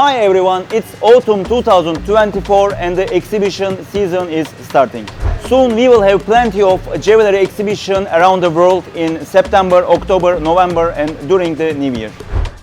Hi everyone, it's autumn 2024 and the exhibition season is starting. Soon we will have plenty of jewelry exhibition around the world in September, October, November and during the New Year.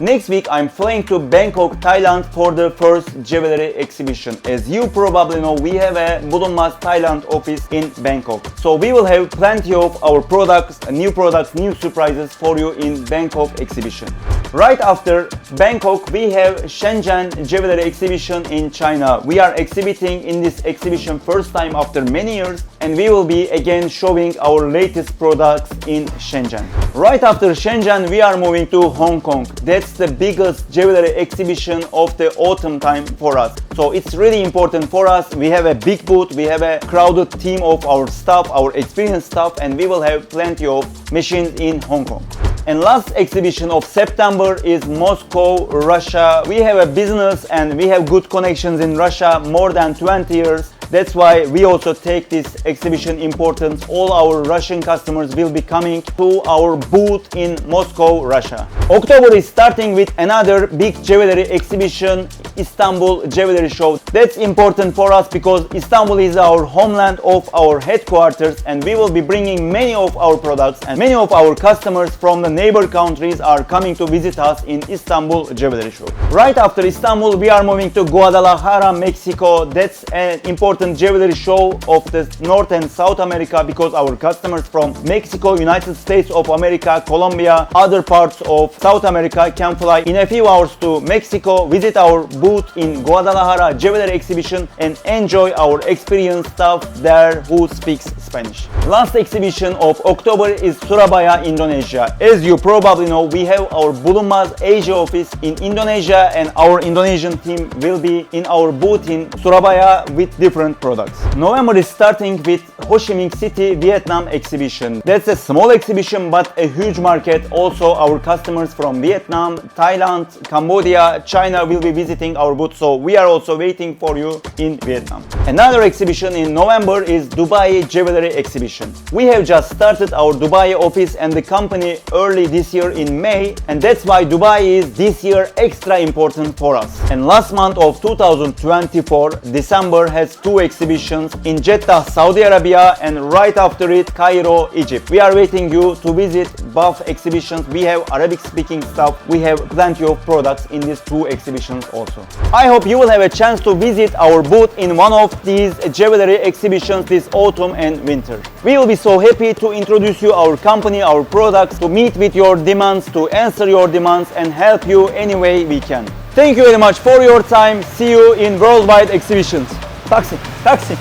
Next week I'm flying to Bangkok, Thailand for the first jewelry exhibition. As you probably know, we have a Bulunmaz Thailand office in Bangkok. So we will have plenty of our products, new surprises for you in Bangkok exhibition. Right after Bangkok, we have Shenzhen Jewellery exhibition in China. We are exhibiting in this exhibition first time after many years, and we will be again showing our latest products in Shenzhen. Right after Shenzhen, we are moving to Hong Kong. That's the biggest jewelry exhibition of the autumn time for us. So it's really important for us. We have a big booth, we have a crowded team of our staff, our experienced staff, and we will have plenty of machines in Hong Kong. And last exhibition of September is Moscow, Russia. We have a business and we have good connections in Russia more than 20 years. That's why we also take this exhibition important. All our Russian customers will be coming to our booth in Moscow, Russia. October is starting with another big jewelry exhibition, Istanbul Jewellery Show. That's important for us because Istanbul is our homeland of our headquarters, and we will be bringing many of our products, and many of our customers from the neighbor countries are coming to visit us in Istanbul Jewellery Show. Right after Istanbul, we are moving to Guadalajara, Mexico. That's an important jewelry show of the North and South America because our customers from Mexico, United States of America, Colombia, other parts of South America can fly in a few hours to Mexico, visit our booth in Guadalajara Jewelry Exhibition and enjoy our experienced staff there who speaks Spanish. Last exhibition of October is Surabaya, Indonesia. As you probably know, we have our Bulunmaz Asia office in Indonesia, and our Indonesian team will be in our booth in Surabaya with different products. November is starting with Ho Chi Minh City, Vietnam exhibition. That's a small exhibition but a huge market. Also our customers from Vietnam, Thailand, Cambodia, China will be visiting our booth, so we are also waiting for you in Vietnam. Another exhibition in November is Dubai Jewelry exhibition. We have just started our Dubai office and the company early this year in May, and that's why Dubai is this year extra important for us. And last month of 2024, December has two exhibitions in Jeddah, Saudi Arabia, and right after it, Cairo, Egypt. We are waiting you to visit both exhibitions. We have Arabic speaking staff. We have plenty of products in these two exhibitions also. I hope you will have a chance to visit our booth in one of these jewelry exhibitions this autumn and winter. We will be so happy to introduce you our company, our products, to meet with your demands, to answer your demands and help you any way we can. Thank you very much for your time. See you in worldwide exhibitions. Taxi, taxi.